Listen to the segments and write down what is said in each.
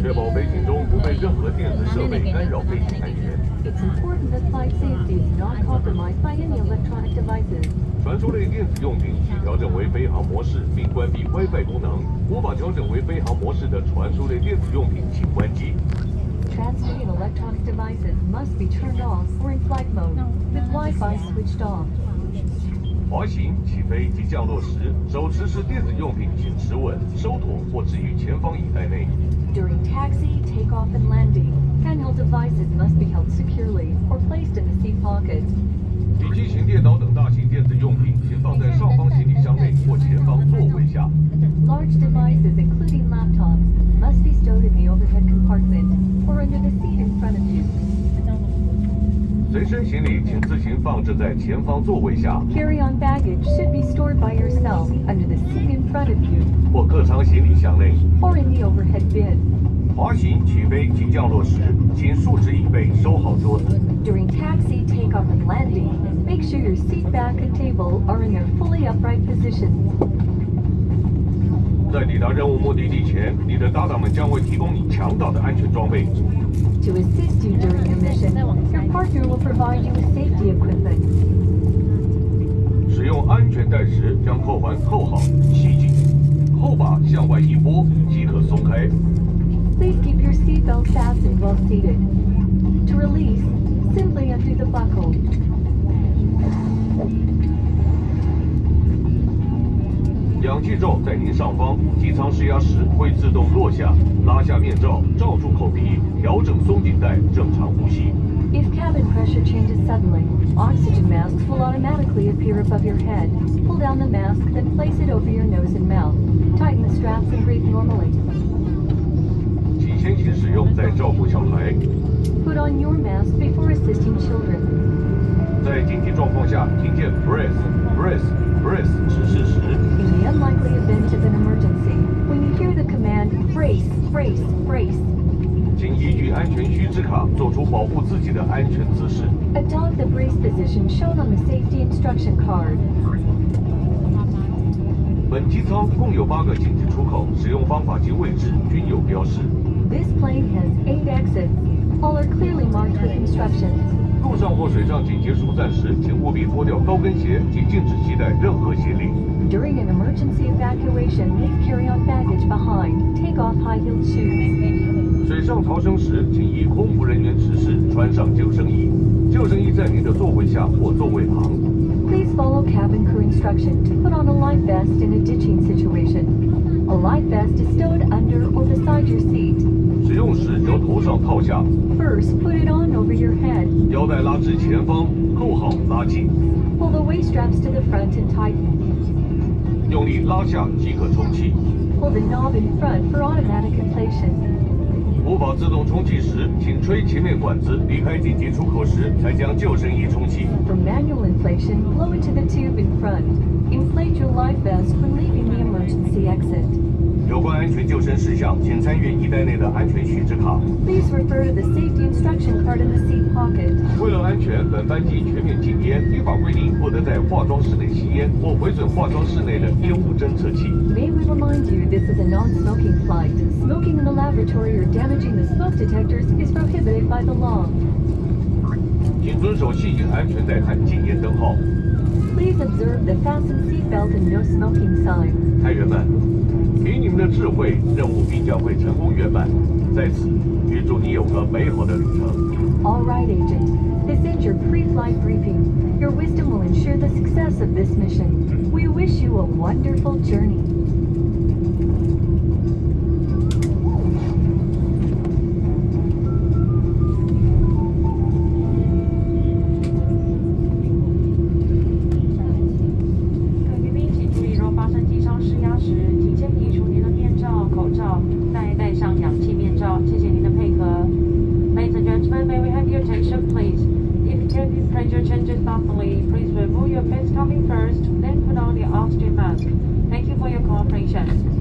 确保飞行中不被任何电子设备干扰飞行安全。It's important that flight safety is not compromised by any electronic devices. 传输类电子用品需调整为飞行模式，并关闭 WiFi 功能。无法调整为飞行模式的传输类电子用品，请关机。Transmitting electronic devices must be turned off or in flight mode, with Wi-Fi switched off. 滑行、起飞及降落时，手持式电子用品请持稳、收妥或置于前方椅带内。During taxi, takeoff, and landing, handheld devices must be held securely or placed in the seat pocket. 笔记型电脑等大型电子用品，请放在上方行李箱内或前方座位下。Large devices, including laptops, must be stowed in the overhead compartment or under the seat in front of you. 随身行李请自行放置在前方座位下， Carry-on baggage should be stored by yourself under the seat in front of you 或客舱行李箱内。 or in the overhead bin. 滑行、起飞及降落时，请竖直椅背，收好桌子。 During taxi, takeoff, and landing, make sure your seat back and table are in their fully upright positions. 在抵达任务目的地前，你的搭档们将会提供你强大的安全装备。 To assist you during your mission, your partner will provide you with safety equipment. 使用安全带时，将扣环扣好、系紧，后把向外一拨即可松开。 Please keep your seatbelt fastened while seated. To release, simply undo the buckle. 氧气罩在您上方，机舱施压时会自动落下。拉下面罩，罩住口鼻，调整松紧带，正常呼吸。 If cabin pressure changes suddenly, oxygen masks will automatically appear above your head. Pull down the mask, then place it over your nose and mouth. Tighten the straps and breathe normally. 请先行使用，再照顾小孩。 Put on your mask before assisting children. 在紧急状况下，听见 brace 指示时， In the unlikely event of an emergency, when you hear the command brace, brace, brace, 请依据安全须知卡做出保护自己的安全姿势。 adopt the brace position shown on the safety instruction card. 本机舱共有8个紧急出口，使用方法及位置均有标示。 This plane has 8 exits. All are clearly marked with instructions. 路上或水上紧急疏散时，请务必脱掉高跟鞋及禁止携带任何鞋领。 During an emergency evacuation, leave carry-on baggage behind. Take off high-heeled shoes. 水上逃生时，请依空服人员指示穿上救生衣。救生衣在您的座位下或座位旁。 Please follow cabin crew instruction to put on a life vest in a ditching situation. A life vest is stowed under or beside your seat. 使用时由头上套下， First, put it on over your head. 腰带拉至前方，扣好拉紧， Pull the waist straps to the front and tighten. 用力拉下即可充气。 Pull the knob in front for automatic inflation. 无法自动充气时，请吹前面管子，离开紧急出口时才将救生衣充气。 For manual inflation, blow into the tube in front. Inflate your life vest when leaving the emergency exit. 有关安全救生事项，请参阅衣带内的安全须知卡。 Please refer to the safety instruction card in the seat pocket. 为了安全，本班机全面禁烟，依法规定不得在化妆室内吸烟或毁损化妆室内的烟雾侦测器。 May we remind you this is a non-smoking flight. Smoking in the laboratory or damaging the smoke detectors is prohibited by the law. 请遵守系紧安全带和禁烟灯号。 Please observe the fasten seatbelt and no smoking sign. 探员们，凭你们的智慧，任务必将会成功圆满。在此，预祝你有个美好的旅程。 All right, Agent. This ends your pre-flight briefing. Your wisdom will ensure the success of this mission. We wish you a wonderful journey. 各位宾，请注意，若发生机舱失压时，请先移除您的面罩、口罩，再戴上氧气面罩。谢谢您的配合。Ladies and gentlemen, may we have your attention, please? If cabin pressure changes suddenly, please remove your face covering first, then put on the oxygen mask. Thank you for your cooperation.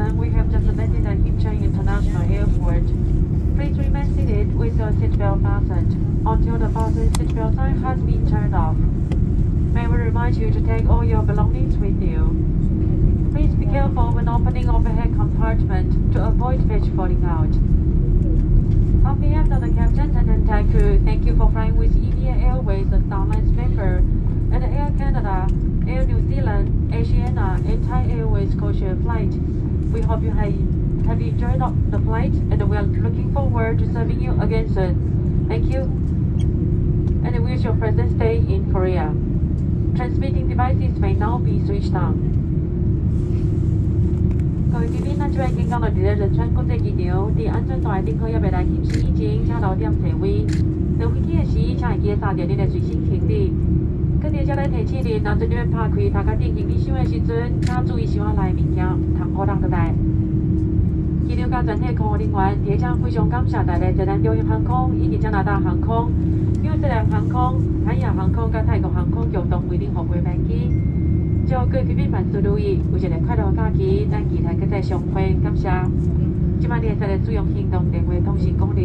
gentlemen, we have just landed at Kim International Airport. Please remain seated with your seatbelt fastened until the fasten seatbelt sign has been turned off. May we remind you to take all your belongings with you. Please be careful when opening overhead compartment to avoid fish falling out. On behalf of the captain and entire crew, thank you for flying with EVA Airways, a Star Alliance member, and Air Canada, Air New Zealand, Asiana, and Thai Airways codeshare flight. We hope you have enjoyed the flight, and we are looking forward to serving you again soon. Thank you, and we wish you a pleasant stay in Korea. Transmitting devices may now be switched on. 各位贵宾，咱这位经港内地的仁川国际机场，伫安全带顶可要未来kiểm视以前，请留点座位。坐飞机的时，请会记得带着你的随身行李。搁伫遮来提醒您，若准备拍开头壳顶行李箱的时阵，请注意箱内物件，通好当得来。机场甲全体空服人员，伫遮非常感谢大家在咱中央航空以及加拿大航空、纽西兰航空、海亚航空甲泰国航空共同为您服务的班机。祝各位贵宾万事如意，有一个快乐的假期，咱期待搁再相会，感谢。即摆你会使来使用行动电话通讯功能。